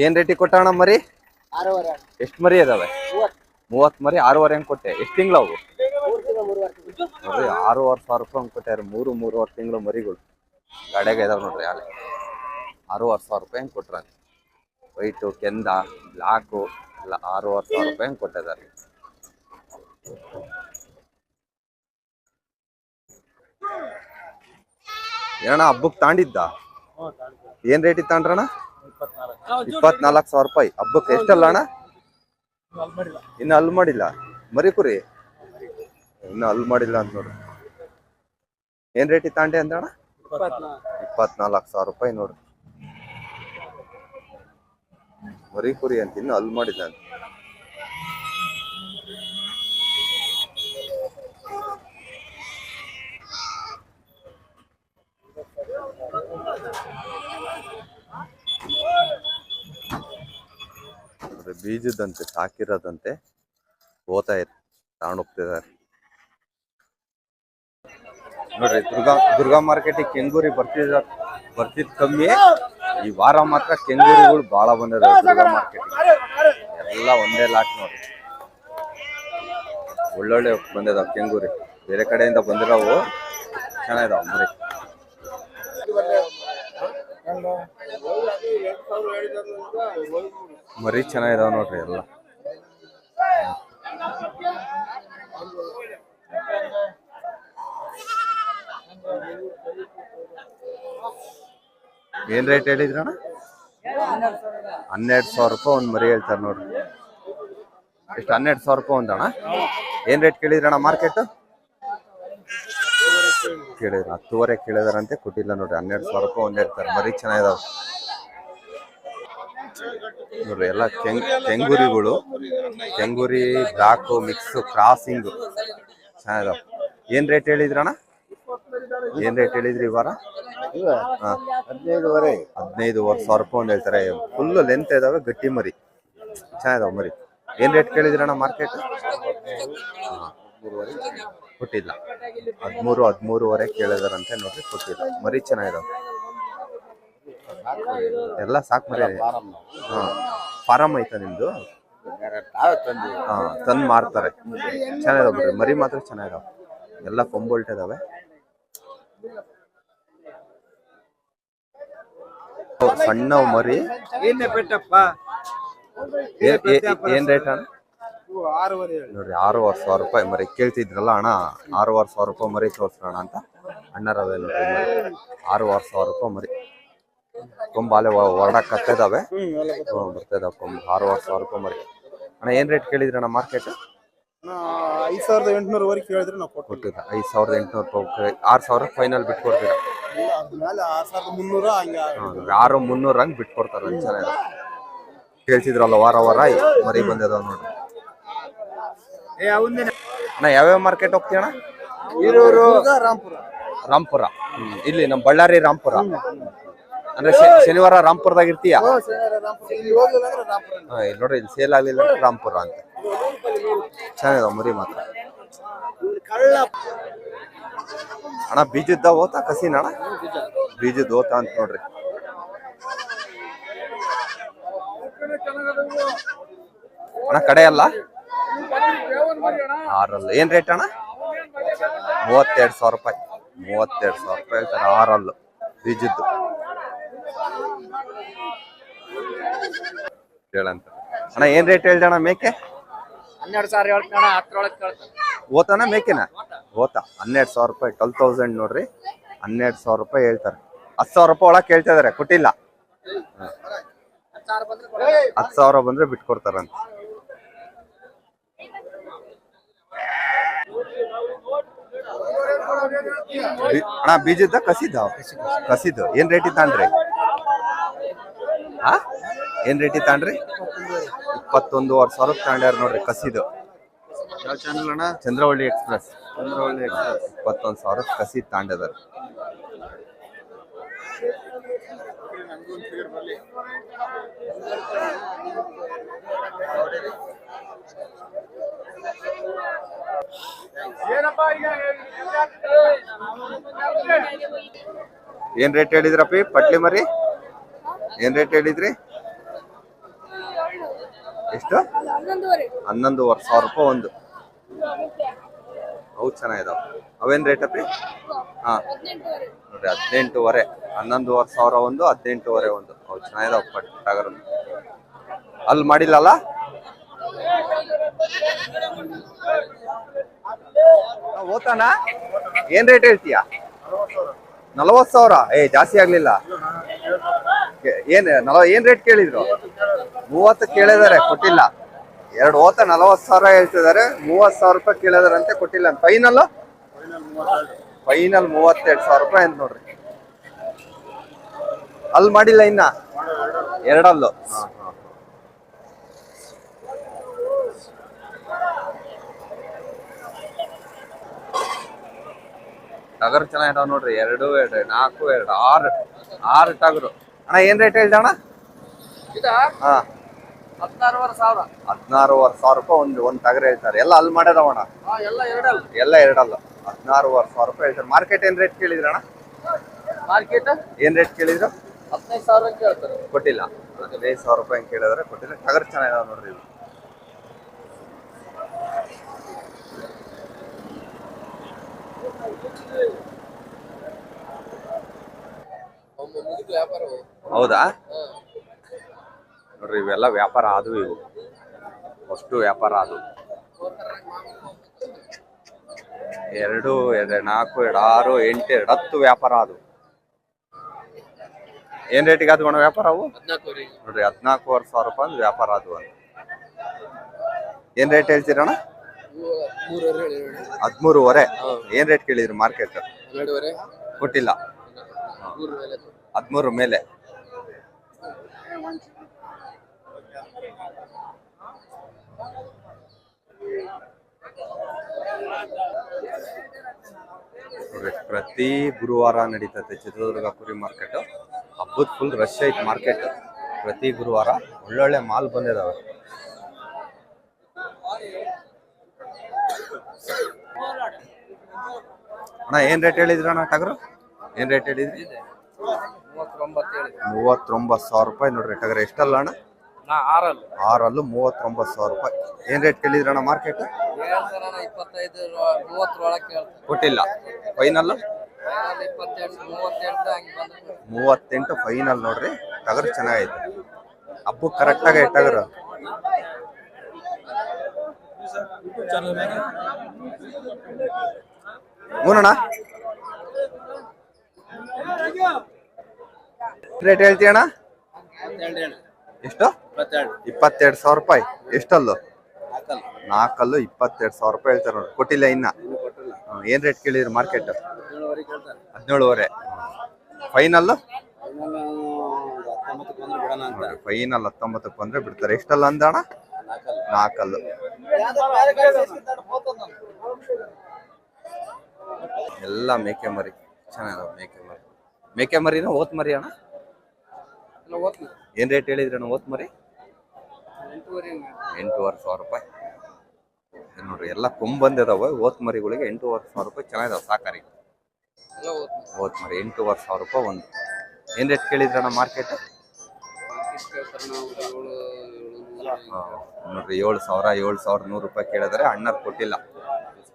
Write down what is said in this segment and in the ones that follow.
ಏನ್ ರೇಟಿಗೆ ಕೊಟ್ಟಣ ಮರಿ? ಎಷ್ಟು ಮರಿ ಅದಾವೆ? 30 ಮರಿ 6.5 ಹಂಗೆ ಕೊಟ್ಟೆ. ಎಷ್ಟು ತಿಂಗಳು ಅವು? ನೋಡ್ರಿ 6,500 ರೂಪಾಯಿ ಹಂಗೆ ಕೊಟ್ಟಾರೆ. 3-3.5 ತಿಂಗಳು ಮರಿಗಳು ಗಾಡಿಯಾಗ ಇದಾವೆ ನೋಡ್ರಿ. ಅಲ್ಲಿ 6,500 ರೂಪಾಯಿ ಹಂಗೆ ಕೊಟ್ರ. ವೈಟು, ಕೆಂದ, ಬ್ಲಾಕು ಎಲ್ಲ 6,500 ರೂಪಾಯಿ ಹಂಗೆ ಕೊಟ್ಟಿದ್ದಾರೆ. ಏನಣ್ಣ ಹಬ್ಬಕ್ಕೆ ತಾಂಡಿದ್ದ? ಏನ್ ರೇಟಿಗೆ ತಾಂಡ್ರಣ? 24,000 ರೂಪಾಯಿ. ಹಬ್ಬಕ್ಕೆ ಎಷ್ಟಲ್ಲ ಅಣ್ಣ? ಇನ್ನು ಅಲ್ಲಿ ಮಾಡಿಲ್ಲ ಮರಿ ಕುರಿ, ಇನ್ನು ಅಲ್ಲಿ ಮಾಡಿಲ್ಲ ಅಂತ ನೋಡ್ರಿ. ಏನ್ ರೇಟಿಗೆ ತಾಂಡಿ ಅಂದ್ರಣ? 24,000 ರೂಪಾಯಿ ನೋಡ್ರಿ ಮರಿ ಕುರಿ ಅಂತ. ಇನ್ನು ಅಲ್ಲಿ ಮಾಡಿಲ್ಲ ಅಂತ. ಬೀಜದಂತೆ ಸಾಕಿರೋದಂತೆ ಹೋಗ್ತಾ ಇರ್ ತಗೊಂಡೋಗ್ತಿದ್ದಾರೆ ನೋಡ್ರಿ. ದುರ್ಗಾ ಮಾರ್ಕೆಟಿಗೆ ಕೆಂಗೂರಿ ಬರ್ತಿದ್ ಕಮ್ಮಿ. ಈ ವಾರ ಮಾತ್ರ ಕೆಂಗೂರಿಗಳು ಬಹಳ ಬಂದಿದಾವೆ ದುರ್ಗಾ ಮಾರ್ಕೆಟಿಗೆ. ಎಲ್ಲ ಒಂದೇ ಲಾಟ್ ನೋಡ್ರಿ. ಒಳ್ಳೊಳ್ಳೆ ಬಂದಿದಾವೆ ಕೆಂಗೂರಿ. ಬೇರೆ ಕಡೆಯಿಂದ ಬಂದಿರೋವು ಚೆನ್ನಾಗಿದಾವ ಮರಿ. ಮರಿ ಚೆನ್ನಾಗಿದಾವ ನೋಡ್ರಿ ಎಲ್ಲ. ಏನ್ ರೇಟ್ ಹೇಳಿದ್ರಣ್ಣ? 12,000 ರೂಪಾಯಿ ಒಂದ್ ಮರಿ ಹೇಳ್ತಾರೆ ನೋಡ್ರಿ. ಎಷ್ಟು? 12,000 ರೂಪಾಯಿ ಒಂದಣ್ಣ. ಏನ್ ರೇಟ್ ಕೇಳಿದ್ರಣ್ಣ ಮಾರ್ಕೆಟ್? ಕೇಳಿದ್ರ 10,500 ಕೇಳಿದಾರಂತೆ, ಕೊಟ್ಟಿಲ್ಲ ನೋಡ್ರಿ. 12,000 ರೂಪಾಯಿ ಒಂದ್ ಹೇಳ್ತಾರೆ. ಮರಿ ಚೆನ್ನಾಗಿದಾವ ನೋಡ್ರಿ ಎಲ್ಲ. ಕೆಂಗೂರಿಗಳು, ಕೆಂಗೂರಿ ಬ್ಲಾಕ್ ಮಿಕ್ಸ್ ಕ್ರಾಸಿಂಗ್ ಚೆನ್ನಾಗಿದಾವ. ಏನ್ ರೇಟ್ ಹೇಳಿದ್ರಣ್ಣ? ಏನ್ ರೇಟ್ ಹೇಳಿದ್ರಿ ಈ ವಾರ? 15,500 ರೂಪಾಯಿ ಒಂದ್ ಹೇಳ್ತಾರೆ. ಫುಲ್ ಲೆಂತ್ ಇದಾವೆ, ಗಟ್ಟಿ ಮರಿ ಚೆನ್ನಾಗಿದಾವ ಮರಿ. ಏನ್ ರೇಟ್ ಕೇಳಿದ್ರಣ್ಣ ಮಾರ್ಕೆಟ್? ಕೊಟ್ಟಿಲ್ಲ. 13,500 ಕೇಳಿದಾರಂತೆ ನೋಡ್ರಿ, ಕೊಟ್ಟಿಲ್ಲ. ಮರಿ ಚೆನ್ನಾಗಿದಾವ ಎಲ್ಲ. ಸಾಕ್ ಮರಿ. ಹಾ, ಫಾರಂ ಐತಾ ನಿಮ್ದು? ಹಾ, ತಂದು ಮಾರ್ತಾರೆ. ಚೆನ್ನಾಗಿದಾವ ಬಿಡ್ರಿ ಮರಿ ಮಾತ್ರ ಚೆನ್ನಾಗಿದಾವ. ಎಲ್ಲ ಕೊಂಬೋಲ್ಟ್ ಇದಾವೆ. ಸಣ್ಣ ಮರಿ. ಏನ್ ರೇಟ್ ಅಣ್ಣ? ನೋಡ್ರಿ 6,500 ರೂಪಾಯಿ ಮರಿ ಕೇಳ್ತಿದ್ರಲ್ಲ ಅಣ್ಣ. 6,500 ರೂಪಾಯಿ ಮರಿ ತೋರ್ಸೋಣ ಅಂತ ಅಣ್ಣರವೆ ನೋಡ್ರಿ. 6,500 ರೂಪಾಯಿ ಮರಿ. ಕೊಂಬಾಲೆ ಹೊರಡಕ್ ಕತ್ತಿದಾವೆ, ಬರ್ತಿದಾವೆ ಕೊಂಬ್. 6,500 ರೂಪಾಯಿ ಮರಿ. ಅಣ್ಣ ಏನ್ ರೇಟ್ ಕೇಳಿದ್ರಣ್ಣ ಮಾರ್ಕೆಟ್? 5,800 ಕೇಳಿದ್ರೆ ನಾವು ಕೊಟ್ಟಿದ್ದ. 5,800 ರೂಪಾಯಿ. 6,000 ಫೈನಲ್ ಬಿಟ್ಕೊಡ್ತೀರ? 6,300 ಹಂಗೆ ಬಿಟ್ಕೊಡ್ತಾರ. ಚೆನ್ನಾಗಿ ಕೇಳ್ತಿದ್ರಲ್ಲ ವಾರ ಮರಿ ಬಂದಿದಾವ ನೋಡ್ರಿ. ಅಣ್ಣ ಯಾವ್ಯಾವ ಮಾರ್ಕೆಟ್ ಹೋಗ್ತೀಯ ಅಣ್ಣ? ರಾಂಪುರ. ಇಲ್ಲಿ ನಮ್ಮ ಬಳ್ಳಾರಿ ರಾಂಪುರ ಅಂದ್ರೆ ಶನಿವಾರ ರಾಂಪುರದಾಗ ಇರ್ತೀಯ? ಇಲ್ಲಿ ನೋಡ್ರಿ, ಇಲ್ಲಿ ಸೇಲ್ ಆಗ್ಲಿಲ್ಲ ರಾಂಪುರ ಅಂತ. ಚೆನ್ನಾಗಿದಾವ ಮರಿ ಮಾತ್ರ. ಅಣ್ಣ ಬೀಜದ ಓತಾ ಕಸಿನ ಅಣ್ಣ? ಬೀಜದ ಓತಾ ಅಂತ ನೋಡ್ರಿ. ಅಣ್ಣ ಕಡೆ ಅಲ್ಲ 6 ಏನ್ ರೇಟ್ ಅಣ್ಣ? 32,000 ರೂಪಾಯಿ. 32,000 ರೂಪಾಯಿ ಹೇಳ್ತಾರೆ 6 ಬೀಜದ್ದು. ಕೇಳಂತ ಅಣ್ಣ ಏನ್ ರೇಟ್ ಹೇಳ್ದಣ್ಣ ಮೇಕೆ? 12,000 ಹೇಳ್ತಾನ. 10,000 ಓತಾನ ಮೇಕೆನ? ಓತಾ 12,000 ರೂಪಾಯಿ. 12,000 ನೋಡ್ರಿ. 12,000 ರೂಪಾಯಿ ಹೇಳ್ತಾರೆ. 10,000 ರೂಪಾಯಿ ಒಳಗೆ ಕೇಳ್ತಾ ಇದಾರೆ, ಕೊಟ್ಟಿಲ್ಲ. 10,000 ಬಂದ್ರೆ ಬಿಟ್ಕೊಡ್ತಾರಂತ. ಅಣ್ಣ ಬೀಜದ ಕಸಿದ್ದು ಏನ್ ರೇಟ್ ಇತ್ತಾನ್ರಿ? ಏನ್ ರೇಟ್ ಇತ್ತಾನ್ರಿ? 21,500 ತಗೊಂಡ್ಯಾರ ನೋಡ್ರಿ ಕಸಿದು. ಚಂದ್ರವಳ್ಳಿ ಎಕ್ಸ್ಪ್ರೆಸ್. 21,000 ಕಸಿ ತಗೊಂಡಿದಾರೆ. ಏನ್ ರೇಟ್ ಹೇಳಿದ್ರಪ್ಪಿ ಪಟ್ಲಿ ಮರಿ? ಏನ್ ರೇಟ್ ಹೇಳಿದ್ರಿ? ಎಷ್ಟು? 11,500 ರೂಪಾಯಿ ಒಂದು. ಅವು ಚೆನ್ನಾಗಿದಾವ. ಅವೇನ್ ರೇಟ್ ಅಪ್ಪಿ? ಹಾ ನೋಡ್ರಿ 18,500. 11,500 ಒಂದು, 18,500 ಒಂದು. ಅವು ಚೆನ್ನಾಗಿದಾವ ಟಗರು. ಅಲ್ಲಿ ಮಾಡಿಲ್ಲಲ್ಲ? ಓತಾನ ಏನ್ ರೇಟ್ ಹೇಳ್ತೀಯ? 40,000. ಜಾಸ್ತಿ ಆಗ್ಲಿಲ್ಲ. ಏನ್ ರೇಟ್ ಕೇಳಿದ್ರು? 30 ಕೇಳಿದಾರೆ, ಕೊಟ್ಟಿಲ್ಲ. 2 ಓತ 40,000 ಹೇಳ್ತಿದಾರೆ, 30,000 ರೂಪಾಯಿ ಕೇಳಿದಾರಂತೆ, ಕೊಟ್ಟಿಲ್ಲ. ಫೈನಲ್ 32,000 ರೂಪಾಯಿ ಅಂತ ನೋಡ್ರಿ. ಅಲ್ಲಿ ಮಾಡಿಲ್ಲ ಇನ್ನ? 2 ಅಲ್ಲು. ಟಗರು ಚೆನ್ನಾಗಿದಾವ ನೋಡ್ರಿ. 2, 4, 2, 6 ಟಗರು. ಅಣ್ಣ ಏನ್ ರೇಟ್ ಹೇಳ್ದ ಅಣ್ಣ? ಹಾ 16,500 ರೂಪಾಯಿ ಒಂದ್ ಟಗರು ಹೇಳ್ತಾರೆ. ಎಲ್ಲ ಅಲ್ಲಿ ಮಾಡ್ಯದವಣ್ಣ? ಎಲ್ಲ 2 ಅಲ್ಲ. 16,500 ರೂಪಾಯಿ ಹೇಳ್ತಾರೆ. ಮಾರ್ಕೆಟ್ ಏನ್ ರೇಟ್ ಕೇಳಿದ್ರಣ್ಣ? ಮಾರ್ಕೆಟ್ ಏನ್ ರೇಟ್ ಕೇಳಿದ್ರು? 15,000 ಕೇಳ್ತಾರೆ, ಕೊಟ್ಟಿಲ್ಲ. 15,000 ರೂಪಾಯಿ ಕೇಳಿದ್ರೆ ಕೊಟ್ಟಿಲ್ಲ. ಟಗರು ಚೆನ್ನಾಗಿದಾವ ನೋಡ್ರಿ. ಇದು ಹೌದಾ? ನೋಡ್ರಿ ಇವೆಲ್ಲ ವ್ಯಾಪಾರ ಆದವು. ಇವು ಅಷ್ಟು ವ್ಯಾಪಾರ ಆದವು. 2, 4, 6, 8, 10 ವ್ಯಾಪಾರ ಆದವು. ಏನ್ ರೇಟಿಗೆ ಆದ್ವು ಅಣ್ಣ ವ್ಯಾಪಾರ ಅವು? ನೋಡ್ರಿ 14,500 ರೂಪಾಯಿ ಒಂದು ವ್ಯಾಪಾರ ಆದವು. ಏನ್ ರೇಟ್ ಹೇಳ್ತೀರಣ್ಣ? 13,500. ಏನ್ ರೇಟ್ ಕೇಳಿದ್ರಿ ಮಾರ್ಕೆಟ್? ಕೊಟ್ಟಿಲ್ಲ. 13 ಮೇಲೆ. ಪ್ರತಿ ಗುರುವಾರ ನಡೀತದೆ ಚಿತ್ರದುರ್ಗ ಕುರಿ ಮಾರ್ಕೆಟ್. ಹಬ್ಬದ ಫುಲ್ ರಶ್ ಐತ್ ಮಾರ್ಕೆಟ್. ಪ್ರತಿ ಗುರುವಾರ ಒಳ್ಳೊಳ್ಳೆ ಮಾಲ್ ಬಂದಿದಾವೆ. ಅಣ್ಣ ಏನ್ ರೇಟ್ ಹೇಳಿದ್ರಿ ಅಣ್ಣ ಟಗರು? ಏನ್ ರೇಟ್ ಹೇಳಿದ್ರಿ? 39,000 ರೂಪಾಯಿ ನೋಡ್ರಿ ಟಗರು. ಎಷ್ಟಲ್ಲ ಅಣ್ಣ? 6 ಅಲ್ಲೂ 39,000 ರೂಪಾಯಿ. ಏನ್ ರೇಟ್ ಕೇಳಿದ್ರಿ ಅಣ್ಣ ಮಾರ್ಕೆಟ್? 25-30 ಕೊಟ್ಟಿಲ್ಲ. ಫೈನಲ್ 38 ಫೈನಲ್ ನೋಡ್ರಿ. ಟಗರು ಚೆನ್ನಾಗೈತೆ. ಹಬ್ಬ ಕರೆಕ್ಟ್ ಆಗಿ ಟಗರು. ಹೂನಣ್ಣ ರೇಟ್ ಹೇಳ್ತೀಯಣ್ಣ? ಎಷ್ಟು? 22,000 ರೂಪಾಯಿ. ಎಷ್ಟಲ್ಲು? 4 ಅಲ್ಲು 22,000 ರೂಪಾಯಿ ಹೇಳ್ತಾರೆ ನೋಡಿ. ಕೊಟ್ಟಿಲ್ಲ ಇನ್ನ? ಏನ್ ರೇಟ್ ಕೇಳಿದ್ರಿ ಮಾರ್ಕೆಟ್? 17,500. ಫೈನಲ್ ಫೈನಲ್ 19ಕ್ಕೆ ಬಂದ್ರೆ ಬಿಡ್ತಾರೆ. ಎಷ್ಟಲ್ಲ ಅಂದಣ್ಣ? 4 ಅಲ್ಲು. ಎಲ್ಲ ಮೇಕೆ ಮರಿ ಚೆನ್ನಾಗಿದಾವ. ಮೇಕೆ ಮರಿನ ಓತ್ ಮರಿ ಅಣ್ಣ? ಏನ್ ರೇಟ್ ಹೇಳಿದ್ರಣ್ಣ ಓತ್ ಮರಿ? 8,500 ರೂಪಾಯಿ ನೋಡ್ರಿ. ಎಲ್ಲ ಕೊಂಬ್ ಬಂದಿದಾವೆ ಓತ್ ಮರಿಗಳಿಗೆ. 8,500 ರೂಪಾಯಿ ಚೆನ್ನಾಗಿದಾವ. ಸಾಕಾರಿ ಓತ್ ಮರಿ 8,500 ರೂಪಾಯಿ ಒಂದು. ಏನ್ ರೇಟ್ ಕೇಳಿದ್ರಣ್ಣ ಮಾರ್ಕೆಟ್? ನೋಡ್ರಿ 7,100 ರೂಪಾಯಿ ಕೇಳಿದ್ರೆ ಅಣ್ಣರ್ ಕೊಟ್ಟಿಲ್ಲ.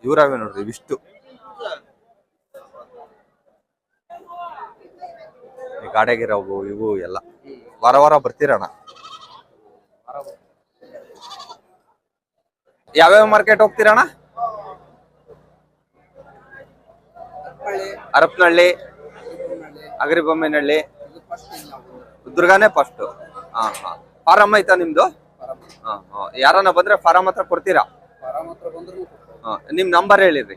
ಇವ್ರಾವೆ ನೋಡ್ರಿ ಇವಿಷ್ಟು. ಗಾಡಿಯಾಗಿರೋವು ಇವು ಎಲ್ಲ. ವಾರ ಬರ್ತೀರಣ್ಣ? ಯಾವ್ಯಾವ ಮಾರ್ಕೆಟ್ ಹೋಗ್ತೀರಣ್ಣ? ಹರಪನಹಳ್ಳಿ, ಅಗರಿಬೊಮ್ಮೆನಹಳ್ಳಿ, ದುರ್ಗಾನೇ ಫಸ್ಟ್. ಫಾರಂ ಐತಾ ನಿಮ್ದು? ಯಾರನ್ನ ಬಂದ್ರೆ ಫಾರಂ ಹತ್ರ ಕೊಡ್ತೀರಾ? ನಿಮ್ ನಂಬರ್ ಹೇಳಿರಿ.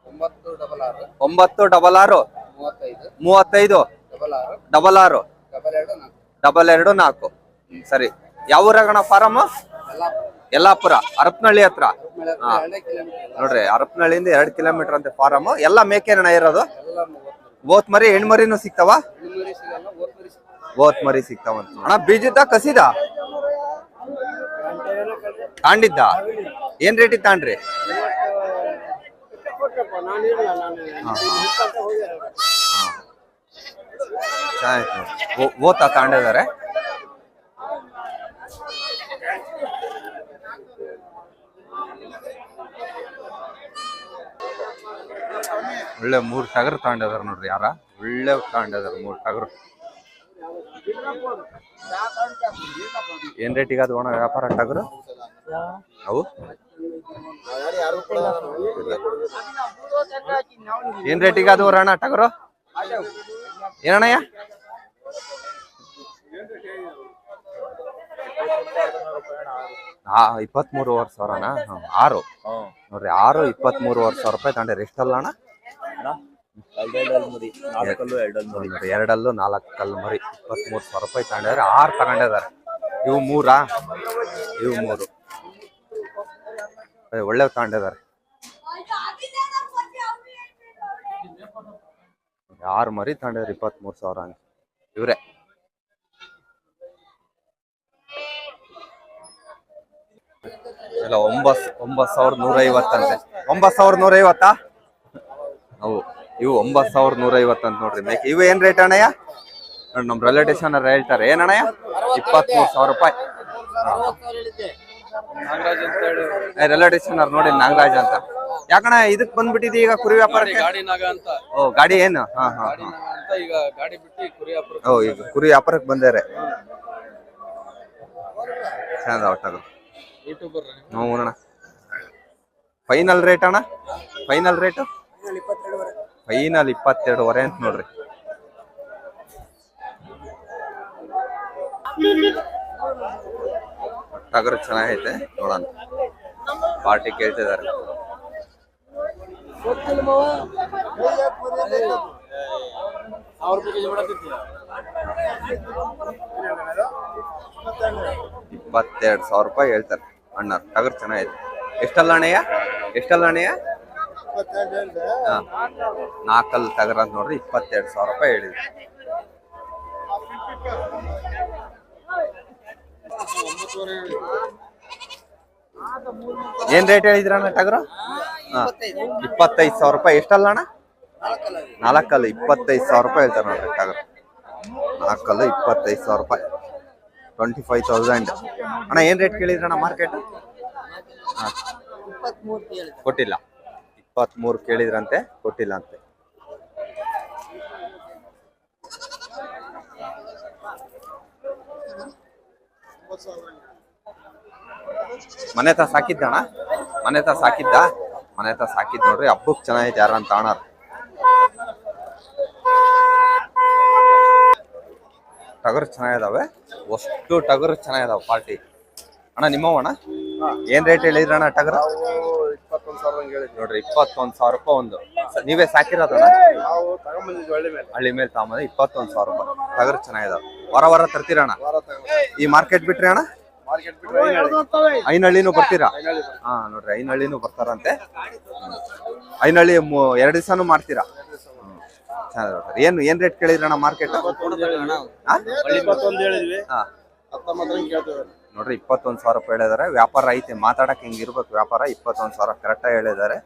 966 35 66 224. ಸರಿ. ಯಾವ ಊರಾಗಣ ಫಾರಂ? ಯಲ್ಲಾಪುರ, ಹರಪನಹಳ್ಳಿ ಹತ್ರ. ನೋಡ್ರಿ ಹರಪನಹಳ್ಳಿಯಿಂದ 2 ಕಿಲೋಮೀಟರ್ ಅಂತೆ ಫಾರಂ. ಎಲ್ಲ ಮೇಕೆನ ಇರೋದು? ಓತ್ ಮರಿ ಹೆಣ್ಮರಿನೂ ಸಿಗ್ತಾವ? ಓತ್ ಮರಿ ಸಿಗ್ತಾವಂತ ಅಣ್ಣ. ಬೀಜದ ಕಸಿದ ತಾಂಡಿದ್ದ? ಏನ್ ರೇಟಿಗೆ ತಾಂಡ್ರಿ? ಚೆನ್ನಾಯ್ತು. ಓತಾ ತಾಂಡಿದ್ದಾರೆ. ಒಳ್ಳೆ 3 ಟಗರು ತಗೊಂಡಿದಾರೆ ನೋಡ್ರಿ ಯಾರ ಒಳ್ಳೆ ತಗೊಂಡಿದಾರೆ 3 ಟಗರು. ಏನ್ ರೇಟಿಗೆ ಅದು ಒಣ ವ್ಯಾಪಾರ ಟಗರು ಅವು? ಏನ್ ರೇಟಿಗೆ ಅದು ಅಣ್ಣ ಟಗರು ಏನಣ್ಣಯ್ಯ? 23,500 ಅಣ್ಣ. 6 ನೋಡ್ರಿ 6 23,500 ರೂಪಾಯಿ ತಗೊಂಡ್ರಿ. ಎಷ್ಟಲ್ಲ ಅಣ್ಣ? 2 4 ಕಲ್ಲು ಮರಿ 23,000 ರೂಪಾಯಿ ತಗೊಂಡಿದ್ದಾರೆ. 6 ತಗೊಂಡಿದ್ದಾರೆ. ಇವು 3 ಇವು 3 ಒಳ್ಳೆ ತಗೊಂಡಿದ್ದಾರೆ. 6 ಮರಿ ತಗೊಂಡಿದ್ದಾರೆ 23,000 ಹಂಗೆ ಇವ್ರೆ. ಇಲ್ಲ 9,150 ಅಂತೆ. 9,150 ಅವು ಇವು 9,150 ಅಂತ ನೋಡ್ರಿ. ಮೇಕೆ ಇವು ಏನ್ ರೇಟ್ ಅಣ್ಣಯ್ಯ? ನೋಡಿ ನಮ್ ರಿಲೇಟಿವ್ಸ್ ಹೇಳ್ತಾರೆ ಏನಣ್ಣಯ್ಯ? 23,000 ರೂಪಾಯಿ. ರಿಲೇಟಿವ್ಸ್ ನೋಡಿ ನಾಗರಾಜ್ ಅಂತ. ಯಾಕಣ್ಣ ಇದಕ್ ಬಂದ್ಬಿಟ್ಟಿದೆ ಈಗ ಕುರಿ ವ್ಯಾಪಾರಕ್ಕೆ? ಓ ಗಾಡಿ ಏನು? ಹಾ ಹಾ ಓ ಈಗ ಕುರಿ ವ್ಯಾಪಾರಕ್ಕೆ ಬಂದಾರೆ. ಚೆನ್ನಾದ ಒಟ್ಟಾಗ ನೋಡೋಣ. ಫೈನಲ್ ರೇಟ್ ಅಣ್ಣ? ಫೈನಲ್ ರೇಟು ಫೈನಲ್ 22,500 ಅಂತ ನೋಡ್ರಿ. ಟಗರು ಚೆನ್ನಾಗೈತೆ ನೋಡೋಣ. ಪಾರ್ಟಿ ಕೇಳ್ತಿದ್ದಾರೆ. $22,000 ರೂಪಾಯಿ ಹೇಳ್ತಾರೆ ಅಣ್ಣ. ಟಗರು ಚೆನ್ನಾಗೈತೆ. ಎಷ್ಟಲ್ಲ ಅಣ್ಣಯ್ಯ? ಎಷ್ಟಲ್ಲ ಅಣ್ಣಯ್ಯ? 4 ಟಗರ್ ಅಂತ ನೋಡ್ರಿ. 22,000 ರೂಪಾಯಿ ಹೇಳಿದ್ರು. ಏನ್ ರೇಟ್ ಹೇಳಿದ್ರಣ್ಣ ಟಗರು? 25,000 ರೂಪಾಯಿ. ಎಷ್ಟಲ್ಲ ಅಣ್ಣ? 4 25,000 ರೂಪಾಯಿ ಹೇಳ್ತಾರೆ ನೋಡ್ರಿ ಟಗರು. 4 25,000 ರೂಪಾಯಿ. 25,000 ಅಣ್ಣ. ಏನ್ ರೇಟ್ ಕೇಳಿದ್ರಣ್ಣ ಮಾರ್ಕೆಟ್? ಕೊಟ್ಟಿಲ್ಲ. 23 ಕೇಳಿದ್ರಂತೆ, ಕೊಟ್ಟಿಲ್ಲ ಅಂತೆ. ಮನೆ ತ ಸಾಕಿದ್ದಣ್ಣ? ಮನೆ ತ ಸಾಕಿದ್ದ? ಮನೆ ತ ಸಾಕಿದ್ ನೋಡ್ರಿ. ಹಬ್ಬಕ್ ಚೆನ್ನಾಗೈತೆ ಯಾರ ಅಂತ ಅಣ್ಣ. ಟಗರು ಚೆನ್ನಾಗಿದಾವೆ. ಅಷ್ಟು ಟಗರು ಚೆನ್ನಾಗಿದಾವೆ ಪಾರ್ಟಿ ಅಣ್ಣ. ನಿಮ್ಮವಣ್ಣ ಏನ್ ರೇಟ್ ಹೇಳಿದ್ರಣ್ಣ ಟಗರು? 21,000 ನೋಡ್ರಿ 21,000 ರೂಪಾಯಿ ಒಂದು. ನೀವೇ ಸಾಕಿರೋದಣ್ಣ? ಹಳ್ಳಿ ಮೇಲೆ ತಗೊಂಬಂದ್ರೆ 21,000 ರೂಪಾಯಿ. ಟಗರು ಚೆನ್ನಾಗಿದಾವೆ. ವಾರ ತರ್ತೀರಣ್ಣ? ಈ ಮಾರ್ಕೆಟ್ ಬಿಟ್ರಿ ಅಣ್ಣ? ಐನಹಳ್ಳಿನೂ ಬರ್ತೀರಾ? ಹಾ ನೋಡ್ರಿ ಐನಹಳ್ಳಿನೂ ಬರ್ತಾರಂತೆ. ಐನಹಳ್ಳಿ 2 ದಿವಸನೂ ಮಾಡ್ತೀರಾ? ಏನ್ ರೇಟ್ ಕೇಳಿದ್ರಣ್ಣ ಮಾರ್ಕೆಟ್? ನೋಡ್ರಿ 21,000 ರೂಪಾಯಿ ಹೇಳಿದಾರೆ. ವ್ಯಾಪಾರ ಐತೆ, ಮಾತಾಡಕ್ ಹಿಂಗಿರ್ಬೇಕು ವ್ಯಾಪಾರ. 21,000 ಕರೆಕ್ಟಾಗಿ ಹೇಳಿದಾರೆ.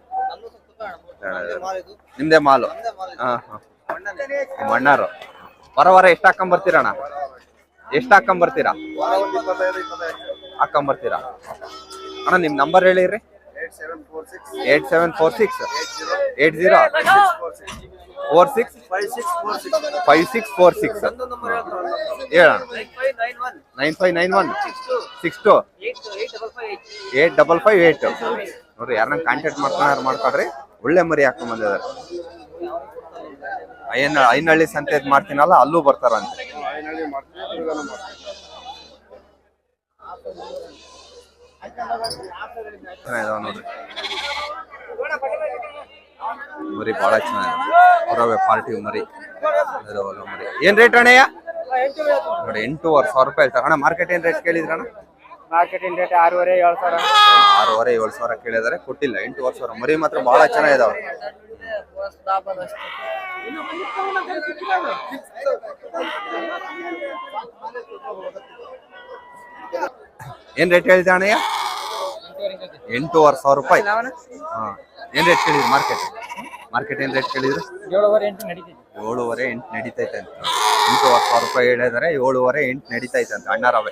ನಿಮ್ದೇ ಮಾಲು? ಹಾ ಮಣ್ಣಾರು. ವಾರ ಎಷ್ಟು ಹಾಕೊಂಬರ್ತೀರಣ್ಣ? ಎಷ್ಟು ಹಾಕೊಂಬರ್ತೀರಾ? ಹಾಕೊಂಬರ್ತೀರಾ ಅಣ್ಣ? ನಿಮ್ ನಂಬರ್ ಹೇಳಿರಿ. 8746 80 46 5646 ಹೇಳಣ್ಣ. 9591 62 8558 ನೋಡ್ರಿ. ಯಾರನ್ನ ಕಾಂಟ್ಯಾಕ್ಟ್ ಮಾಡ್ಕೊಳ್ರಿ. ಒಳ್ಳೆ ಮರಿ ಹಾಕೊಂಡ್ ಬಂದಿದ್ದಾರೆ. ಐನಹಳ್ಳಿ ಸಂತೆ ಮಾಡ್ತೀನಲ್ಲ ಅಲ್ಲೂ ಬರ್ತಾರಂತೆ. ನೋಡ್ರಿ ಮರಿ ಬಹಳ ಚೆನ್ನಾಗಿದೆ. ಪಾರ್ಟಿ ಮರಿ. ಏನ್ ರೇಟ್ ಅಣ್ಣಯ್ಯ? ನೋಡಿ 8,500 ರೂಪಾಯಿ ಹೇಳ್ತಾರೆ ಅಣ್ಣ. ಮಾರ್ಕೆಟ್ ಏನ್ ರೇಟ್ ಕೇಳಿದ್ರಣ್ಣ? ಮಾರ್ಕೆಟಿಂಗ್ ರೇಟ್ 6,500 7,000 ಕೇಳಿದಾರೆ, ಕೊಟ್ಟಿಲ್ಲ. 8,500 ಮರಿ ಮಾತ್ರ ಬಹಳ ಚೆನ್ನಾಗಿದಾವೆ. ಏನ್ ರೇಟ್ ಹೇಳಿದ ಅಣ್ಣಯ್ಯ? 8,500 ರೂಪಾಯಿ. ಏನ್ ರೇಟ್ ಕೇಳಿದ್ರಿ ಮಾರ್ಕೆಟ್? ಮಾರ್ಕೆಟ್ ಏನ್ ರೇಟ್ ಕೇಳಿದ್ರು? 7,500 ನಡೀತೈತೆ ಅಂತ. 8,500 ರೂಪಾಯಿ ಹೇಳಿದಾರೆ. 7,500 ನಡೀತೈತೆ ಅಂತ ಅಣ್ಣಾರವೆ.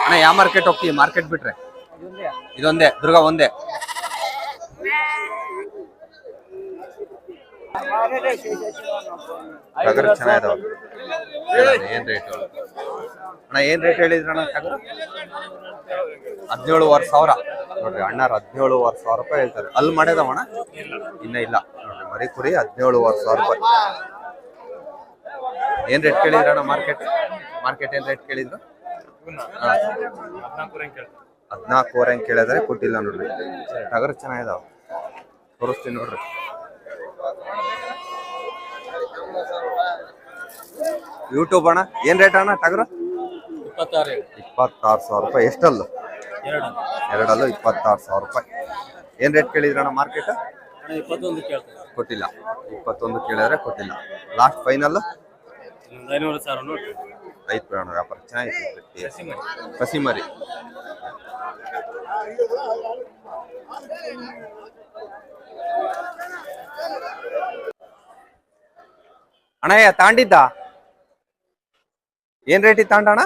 ಅಣ್ಣ ಯಾವ ಮಾರ್ಕೆಟ್ ಹೋಗ್ತೀವಿ? ಮಾರ್ಕೆಟ್ ಬಿಟ್ರೆ ಇದೊಂದೇ, ದುರ್ಗ ಒಂದೇ. ಟಗರು ಚೆನ್ನಾಗಿದಾವ. ಏನ್ ರೇಟ್ ಅಣ್ಣ, ಏನ್ ರೇಟ್ ಹೇಳಿದ್ರಣ್ಣ ಟಗರು? 17,500 ನೋಡ್ರಿ ಅಣ್ಣಾರ 17,500 ರೂಪಾಯಿ ಹೇಳ್ತಾರೆ. ಅಲ್ಲಿ ಮಾಡ್ಯದವಣ ಇನ್ನ ಇಲ್ಲ ನೋಡ್ರಿ, ಮರಿ ಕುರಿ 17,500 ರೂಪಾಯಿ. ಏನ್ ರೇಟ್ ಕೇಳಿದ್ರಣ್ಣ? ಮಾರ್ಕೆಟ್ ಏನ್ ರೇಟ್ ಕೇಳಿದ್ರು? 14,000 ಹೆಂಗ್ ಕೇಳಿದ್ರೆ ಕೊಟ್ಟಿಲ್ಲ ನೋಡ್ರಿ. ಟಗರು ಚೆನ್ನಾಗಿದಾವ, ತೋರಿಸ್ತೀನಿ ನೋಡ್ರಿ. ಯೂಟ್ಯೂಬ್ ಅಣ್ಣ ಏನ್ ರೇಟ್ ಅಣ್ಣ ಟಗರು? 26,000 ರೂಪಾಯಿ. ಎಷ್ಟಲ್ಲು? ಎರಡಲ್ಲೂ 26,000 ರೂಪಾಯಿ. ಏನ್ ರೇಟ್ ಕೇಳಿದ್ರಣ್ಣ ಮಾರ್ಕೆಟ್? ಕೊಟ್ಟಿಲ್ಲ. 21 ಕೇಳಿದ್ರೆ ಕೊಟ್ಟಿಲ್ಲ. ಲಾಸ್ಟ್ ಫೈನಲ್ ಐತ್ ಬೇಡ. ವ್ಯಾಪಾರ ಚೆನ್ನಾಗಿತ್ತು. ಕಸಿ ಮರಿ ಅಣ್ಣಯ್ಯ ತಾಂಡಿದ್ದ ಏನ್ ರೇಟ್ ಇತ್ತು ತಾಂಡಣ?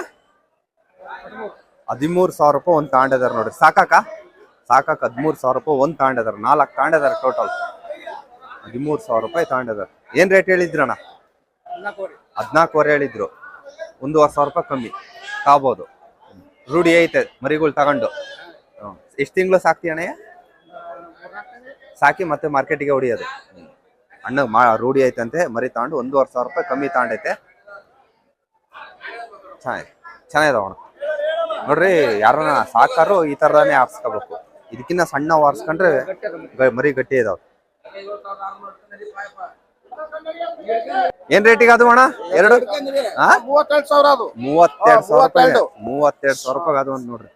13,000 ರೂಪಾಯಿ ಒಂದ್ ತಾಂಡಿದಾರ ನೋಡ್ರಿ. ಸಾಕಾಕ 13,000 ರೂಪಾಯಿ ಒಂದ್ ತಾಂಡಿದಾರ. 4 ತಾಂಡಿದಾರ ಟೋಟಲ್. 13,000 ರೂಪಾಯಿ ತಾಂಡಿದಾರ. ಏನ್ ರೇಟ್ ಹೇಳಿದ್ರಣ್ಣ? 14,000 ಹೇಳಿದ್ರು. 1,500 ರೂಪಾಯಿ ಕಮ್ಮಿ ತಾಬೋದು. ರೂಢಿ ಐತೆ ಮರಿಗಳು ತಗೊಂಡು. ಎಷ್ಟು ತಿಂಗಳು ಸಾಕ್ತಿ ಅಣ್ಣಯ್ಯ? ಸಾಕಿ ಮತ್ತೆ ಮಾರ್ಕೆಟಿಗೆ ಹೊಡಿಯೋದು. ಅಣ್ಣ ರೂಢಿ ಐತಂತೆ. ಮರಿ ತಗೊಂಡು 1,500 ರೂಪಾಯಿ ಕಮ್ಮಿ ತಗೊಂಡೈತೆ. ಚೆನ್ನಾಗಿದಾವಣ ನೋಡ್ರಿ. ಯಾರನ್ನ ಸಾಕಾರು ಈ ತರನೇ ಆರ್ಸ್ಕೋಬೇಕು. ಇದಕ್ಕಿನ್ನ ಸಣ್ಣ ಆರ್ಸ್ಕೊಂಡ್ರೆ ಮರಿ ಗಟ್ಟಿ ಇದಾವ. ಏನ್ ರೇಟಿಗೆ ಅದು ಅಣ್ಣ? 32,000 ರೂಪಾಯಿ. 32,000 ರೂಪಾಯಿ ಅದು ಒಂದು ನೋಡ್ರಿ.